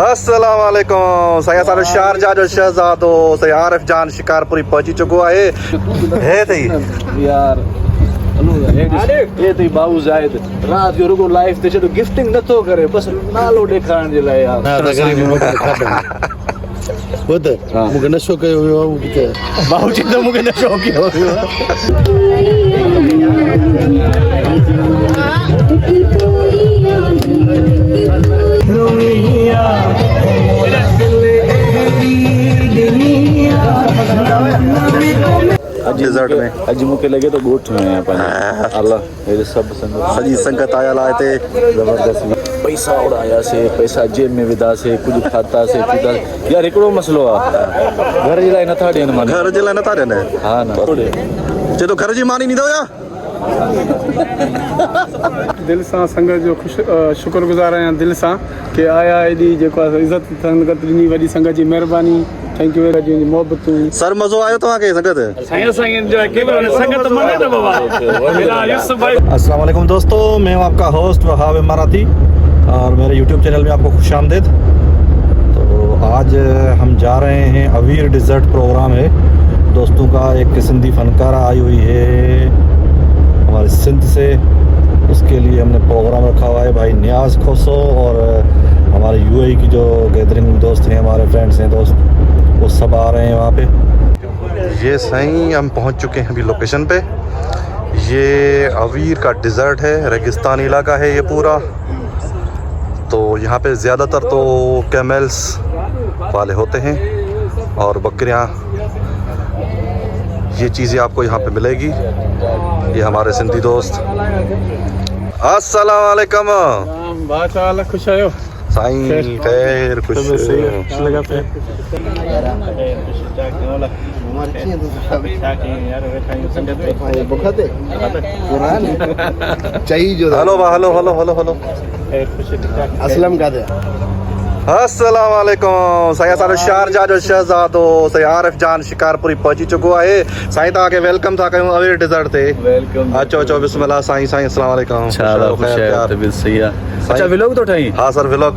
अस्सलाम वालेकुम। saya सारे शारजा जो शहजादो सही आरिफ जान शिकारपुरी पहुंची चुको आहे हे थई यार ये तो बाबू जायद रात जो रुको लाइफ ते छो गिफ्टिंग नथो करे बस नालो ॾेखारण जे लाइ यार खुद मूंखे नशो कयो वियो बाबू जी तो मूंखे नशो कयो डिजर्ट में अज मूंखे लगे तो गोठ में है अल्लाह मेरे सब संगत सॼी संगत आयल आहे हिते जबरदस्त पैसा उड़ायासीं पैसा जेब में विधासीं कुछ खातासीं पीतासीं यार हिकिड़ो मसलो आहे घर जे लाइ नथा ॾियनि माना घर जे लाइ नथा ॾियनि हा न चए थो घर जी मानी ॾींदव या दिल सां संगत जो शुक्रगुज़ार आहियां दिल सां कि आया एॾी जेको आहे इज़त संगत ॾिनी वॾी संगत जी महिरबानी थैंक यू वेरी मच मोहबतूं सर मज़ो आयो तव्हांखे संगत अस्सलाम वालेकुम दोस्तों, मैं हूं आपका होस्ट वहाब इमाराती और मेरे यूट्यूब चैनल में आपको खुशामदीद। तो आज हम जा रहे हैं अवीर डिज़र्ट प्रोग्राम है दोस्तों का, एक सिंधी फनकार आई हुई है हमारे सिंध से, उसके लिए हमने प्रोग्राम रखा हुआ है। भाई नियाज़ खोसो और हमारे यूएई की जो गैदरिंग दोस्त हैं, हमारे फ्रेंड्स हैं दोस्त, वो सब आ रहे हैं वहाँ पे। ये सही हम पहुँच चुके हैं अभी लोकेशन पे। ये अवीर का डिज़र्ट है, रेगिस्तानी इलाका है ये पूरा। तो यहाँ पे ज़्यादातर तो कैमल्स वाले होते हैं और बकरियाँ, ये चीज़ें आपको यहाँ पे मिलेगी। ये हमारे सिंधी दोस्त। अस्सलाम वालेकुम। बादशाह खुश आयो साईं खैर खुश लगा पे hello hello hello hello hello Aslam का दे अस्सलाम वालेकुम। साईं सारे शारजा जो शहजादो सही आरिफ जान शिकारपुरी पहुंची चुको आहे। साईं तव्हांखे वेलकम था कयूं अवीर डिज़र्ट ते। वेलकम अचो अचो बिस्मिल्लाह। साईं साईं अस्सलाम वालेकुम। अच्छा व्लॉग तो ठाई? हाँ सर व्लॉग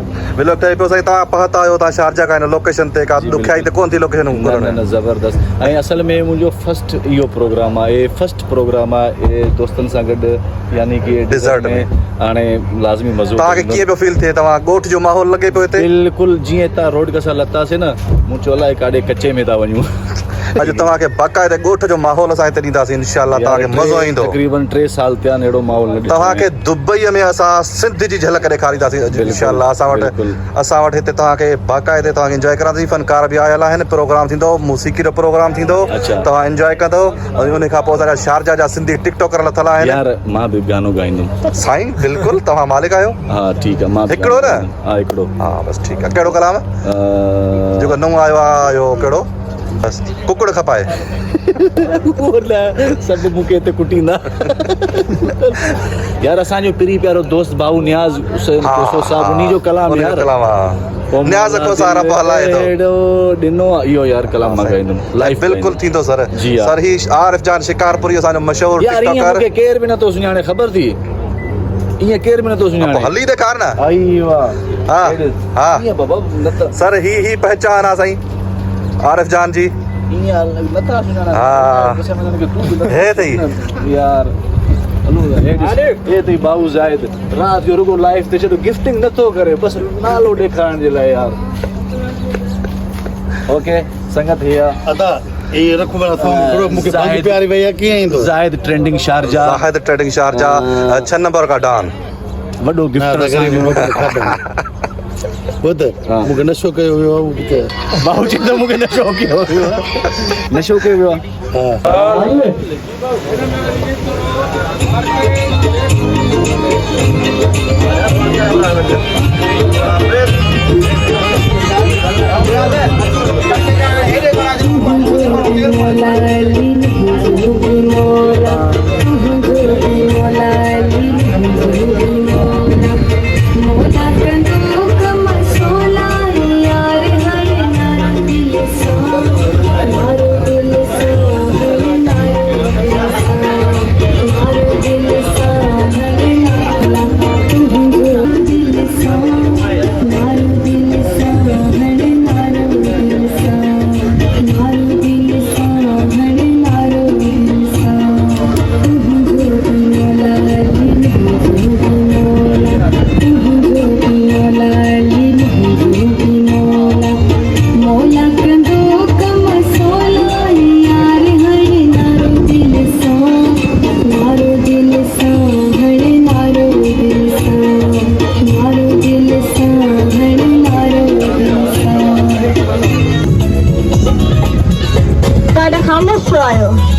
ठही पियो। साईं तव्हां पहुता आहियो, तव्हां शारजा का लोकेशन ते का ॾुखियाई त कोन थी लोकेशन न ज़बरदस्त। ऐं असल में मुंहिंजो फर्स्ट इहो प्रोग्राम आहे, फर्स्ट प्रोग्राम आहे दोस्तनि सां गॾु, यानी कि डिज़र्ट में हाणे लाज़मी मज़ो। तव्हांखे कीअं पियो फील थिए? तव्हां ॻोठ जो माहौल लॻे पियो हिते? बिल्कुलु जीअं हितां रोड कसां लथासीं न, मूं चयो अलाए काॾे कचे में था वञूं। अॼु तव्हांखे बाक़ाइदे ॻोठ जो माहौल असां हिते ॾींदासीं इंशाअल्लाह, तव्हांखे मज़ो ईंदो। तक़रीबन 3 साल थिया आहिनि अहिड़ो माहौल तव्हांखे दुबई में असां सिंध जी झलक ॾेखारींदासीं इंशाअल्लाह। असां वटि हिते तव्हांखे बाक़ाइदे तव्हांखे इंजॉय करांदासीं। फनकार बि आयल आहिनि, प्रोग्राम थींदो, मूसीक़ी जो प्रोग्राम थींदो, तव्हां इंजॉय कंदो। ऐं उन खां पोइ असांजा शारजा जा सिंधी टिकटॉकर लथल आहिनि। यार मां बि गानो ॻाईंदुमि। साईं बिल्कुलु, तव्हां मालिक आहियो। हा ठीकु आहे, मां हिकिड़ो न? हा हिकिड़ो। हा बसि ठीकु आहे। कहिड़ो कलाम जेको नओं आयो आहे इहो कहिड़ो? बसि कुकड़ खपाए। सभु मूंखे हिते कुटींदा। यार असांजो पिरी प्यारो दोस्त भाऊ नियाज़ साहब, उन्ही जो कलाम यार। नियाज़ को सारा हलाए थो ॾिनो इहो यार कलाम मां ॻाईंदुमि लाइफ। बिल्कुलु थींदो सर। जी सर ही आरिफ जान शिकारपुरी असांजो मशहूरु टिकटॉकर। मूंखे केर बि नथो सुञाणे, ख़बर थी ईअं केर बि नथो सुञाणे। हली ॾेखार न। आई वाह। हा हा ईअं बाबा नथा सर, ही पहचान आहे साईं आरिफ जान जी। ईअं नथा सुञाणे। हा हे थई यार ये तो बाबू जायद रात जो रुको लाइफ ते छो गिफ्टिंग नथो करे बस नालो ॾेखारण जे लाइ यार। ओके संगत हिया अदा ये रखो बना थोड़ो मुके बाकी प्यारी भैया कीअं ईंदो? Zahid trending Sharjah. 6 नंबर का डॉन वॾो गिफ्ट। होतं मूंखे नशो कयो वियो आहे उहो बाबू चए थो मूंखे नशो कयो वियो आहे नशो कयो वियो आहे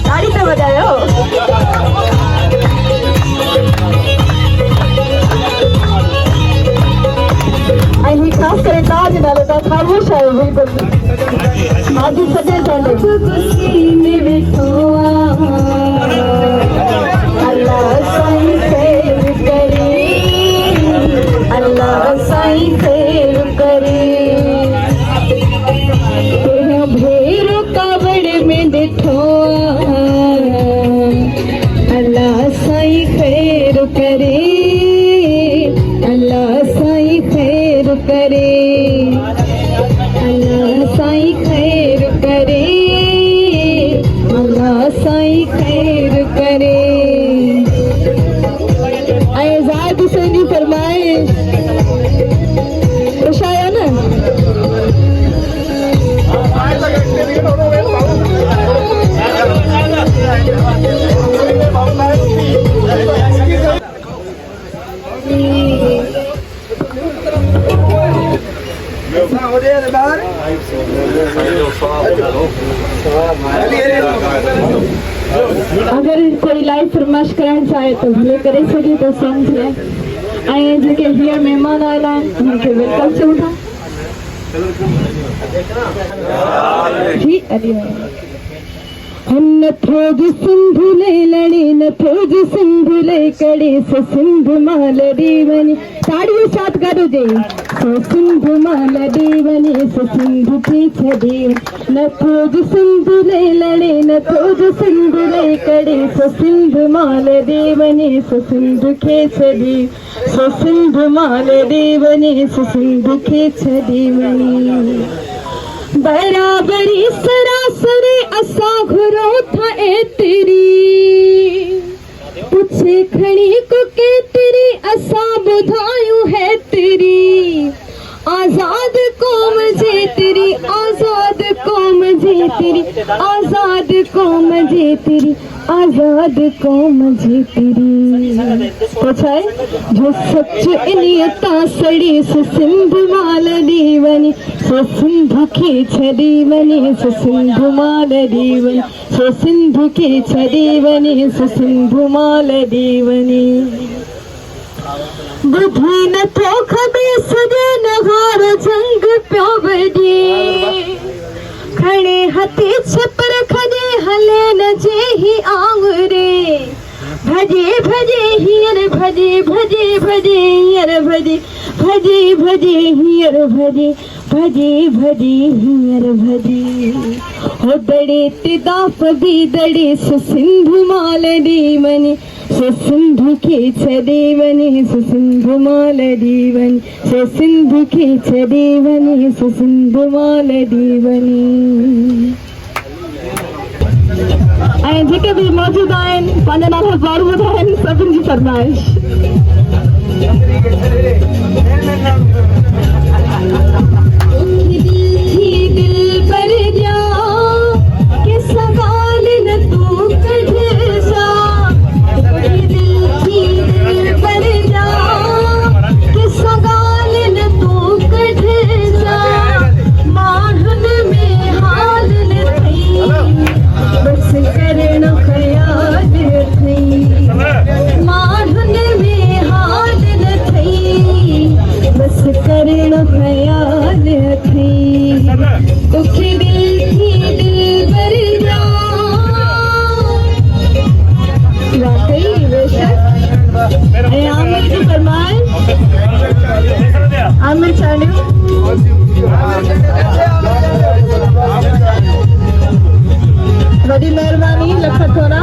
ताड़ी तो बजायो અહીં ખાસ કરીને તાજ ડાલે તો ખામોશ આયો બિલકુલ આજી સજે ચાલે સીને બેઠો અલ્લાહ સાઈ ખૈર કરે અલ્લાહ સાઈ ખૈર કરે तेरा भेरो कावड़ में देखो अल्लाह साई खैर करे अल्लाह साई खैर करे अल्लाह साई खैर करे अल्लाह साई खैर करे आजाद हुसैनी फरमाए खुशाया ना अगर कोई लाइव फरमाइश करण चाहे तो भले करे सके तो सॉन्ग है आए जेके हियर मेहमान आया उनके वेलकम से उठा जी अली नथोज सिंधुले लड़ी नथोज सिंधुले कड़ी से सिंधु माल दीवनी ताड़ियों साथ गादो जे से सिंधु माल दीवनी से सिंधु पीछे दीव नथोज सिंधुले लड़ी नथोज सिंधुले कड़ी से सिंधु माल दीवनी से सिंधु खेचे दीव से सिंधु माल दीवनी से सिंधु खेचे दीवनी बराबरी सरासरी असा घुरो था ए तेरी पुछे खड़ी को के तेरी असा बुधायू है तेरी आजाद कौम जे तेरी आजाद कौम जे तेरी आजाद कौम जे तेरी आजाद कौम जे तेरी पछाए जो सच इनियता सड़ी से सिंधु माल दीवनी से सिंधु के छदीवनी से सिंधु माल दीवनी से सिंधु के छदीवनी से सिंधु माल दीवनी बुधी न थो खबे सजे नगार जंग प्यो बजे खड़े हथे छपर खजे हले न जे ही आंगरे भजे भजे हियर भजे भजे भजे हियर भजे भजे भजे हियर भजे भजे भजे हियर भजे हो दड़े तिदाफ भी दड़े से सिंधु माल दीवनी से सिंधु के छदेवनी से सिंधु माल दीवनी से सिंधु के छदेवनी से सिंधु माल दीवनी ऐं जेके बि मौजूद आहिनि पंहिंजा नाला ज़रूरु ॿुधाइनि सभिनि जी फरमाइश दिल पर जा के सवाल न तू कढ जा दिल पर जा के सवाल न तू कढ आमिर की फरमाइश आमिर चालू बड़ी मेहरबानी लखा थोड़ा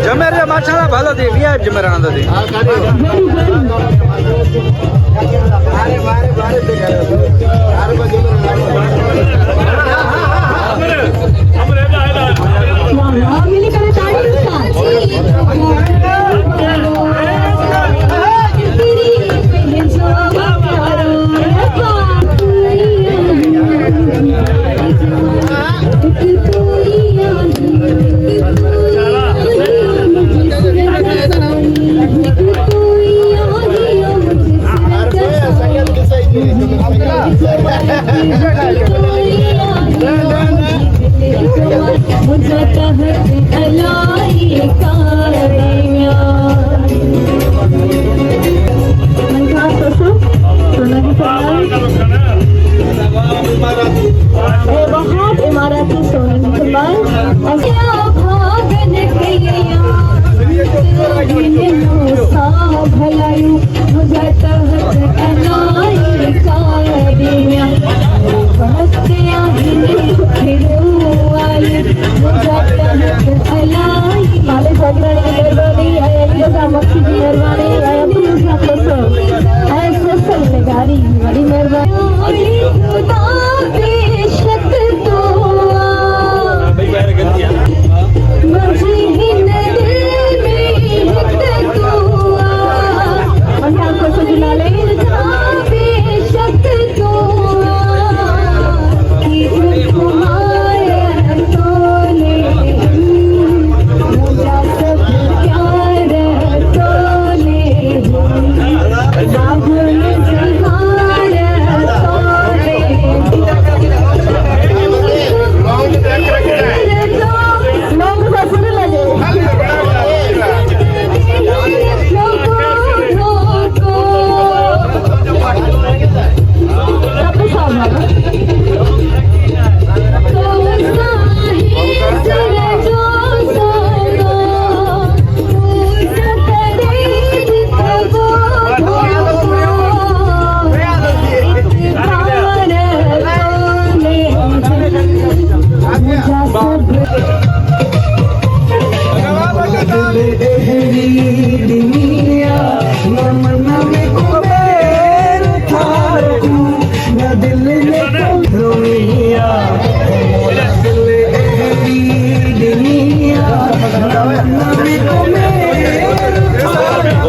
जमेरे माशाल्लाह ভালো দে ভিআইপি জমেরে আনন্দ দে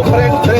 Diferente.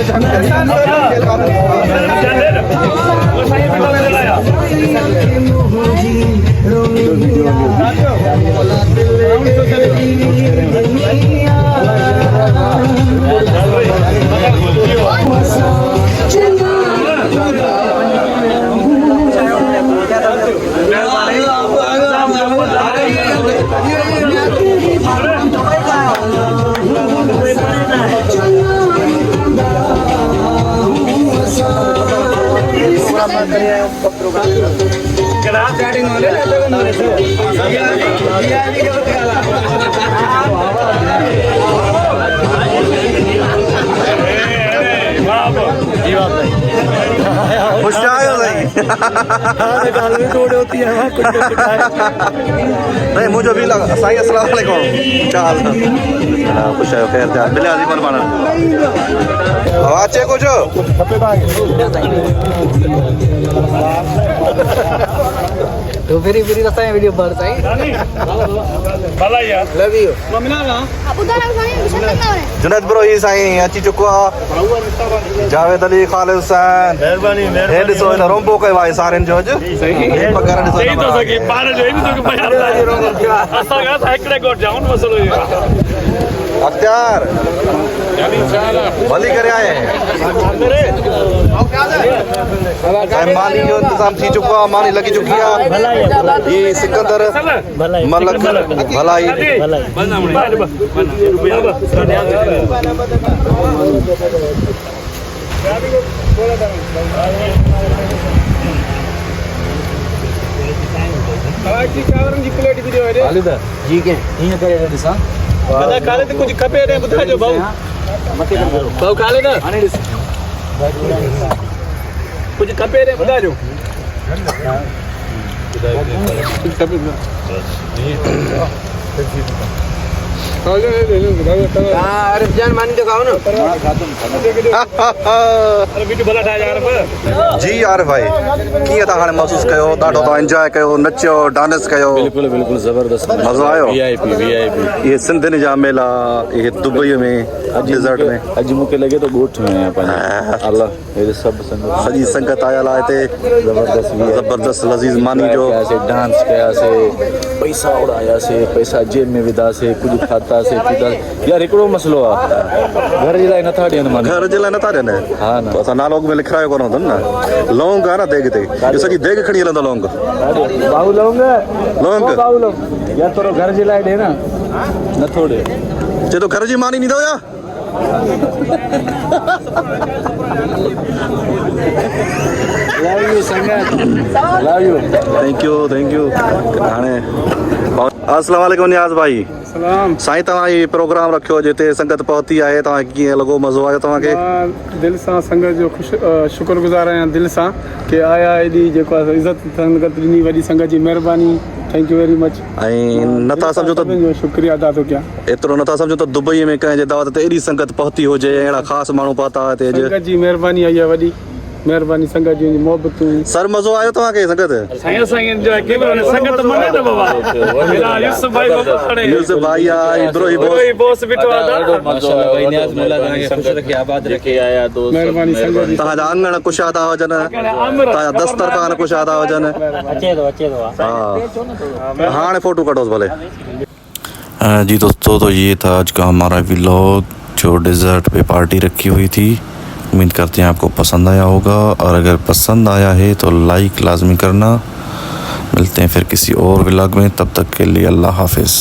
खुश आयो नहीं मुझे भी लगा साईं अस्सलाम वालेकुम चाल खुश आयो खैर जा मिले आजी मन माना आवाज चेक हो जो तो फिर रस्ता है वीडियो बाहर चाहिए भला यार लव यू जुनैद ब्रो ही साईं अची चुको आहे जावेद अली खालिद हुसैन मेहरबानी हे ॾिसो हिन रोम्बो कयो आहे सारनि जो अॼु हे पगार ॾिसो सही तो सकी पार जो इन तो बाजार असल का साइकिल गोट जाऊं मसलो ये अख्तियार भली करे आए हैं मानी जो इंतजाम थी चुका है मानी लगी चुकी है ये सिकंदर मलक भलाई जी के हीअं करे ॾिसां काले ते कुछ खपे रे ॿुधाइजो भाऊ भाऊ काले ना हाणे ॾिस कुछ खपे रे ॿुधाइजो आरिफ जान मानी तो खाओ ना अरे वीडियो भला ठाया जा रहा जी यार भाई कीअं तव्हां हाणे महसूस कयो ॾाढो तव्हां एंजॉय कयो नचियो डांस कयो बिल्कुल जबरदस्त मज़ो आयो वीआईपी ये सिंधियुनि जा मेला ये दुबई में डिज़र्ट में अॼु मूंखे लॻे थो ॻोठ में आहियां पंहिंजा अल्लाह हेॾे सभु संगत सॼी संगत आयल आहे हिते ज़बरदस्त लज़ीज़ मानी जो डांस कयासीं पैसा उड़ायासीं पैसा जेब में विधासीं कुझु खातासीं पीतासीं यार हिकिड़ो मसइलो आहे घर जे लाइ नथा ॾियनि माना घर जे लाइ नथा ॾियनि हा न असां नालो में लिखायो कोन हूंदो न लौंग आहे न देग ते इहो सॼी देग खणी हलंदो लौंग बाहू लौंग लौंग बाहू लौंग यार थोरो घर जे लाइ ॾे न नथो ॾे चए तो घर जी मानी ॾींदो या लव यू संगत लव यू थैंक यू हाणे अस्सलाम वालेकुम नियाज़ भाई सलाम साईं तव्हां ही प्रोग्राम रखियो जिते संगत पहुती आहे तव्हां कीअं लॻो मज़ो आयो तव्हांखे दिल सां संगत जो शुक्रगुज़ार आहियां दिल सां की आया एॾी जेको आहे इज़त संगत ॾिनी वॾी संगत जी महिरबानी थैंक यू वेरी मच ऐं नथा सम्झो त जो शुक्रिया अदा थो कयां एतिरो नथा सम्झो त दुबई में कंहिंजे दावत ते एॾी संगत पहुती हुजे अहिड़ा ख़ासि माण्हू पहुता हिते अॼु संगत जी महिरबानी आई आहे वॾी महिरबानी संगत जी मोहबतूं सर मज़ो आयो तव्हांखे संगत साईं जो केवल संगत मने तो बाबा मेरा यूसुफ भाई को खड़े यूसुफ भाई आहे इब्रोही कोई बोस बिठो आदा माशाअल्लाह भाई नियाज़ मुल्ला तव्हांखे ख़ुशि रखे आबाद रखे आया दोस्त महिरबानी संगत जी तव्हांजा अंगण कुशादा हुजनि तव्हांजा दस्तरखान कुशादा हुजनि हाँ हाणे फोटो कढोसि भले जी दोस्तों तो ये था आज का हमारा व्लॉग जो डिज़र्ट पे पार्टी रखी हुई थी उम्मीद करते हैं आपको पसंद आया होगा और अगर पसंद आया है तो लाइक लाजमी करना मिलते हैं फिर किसी और व्लॉग में तब तक के लिए अल्लाह हाफिज़।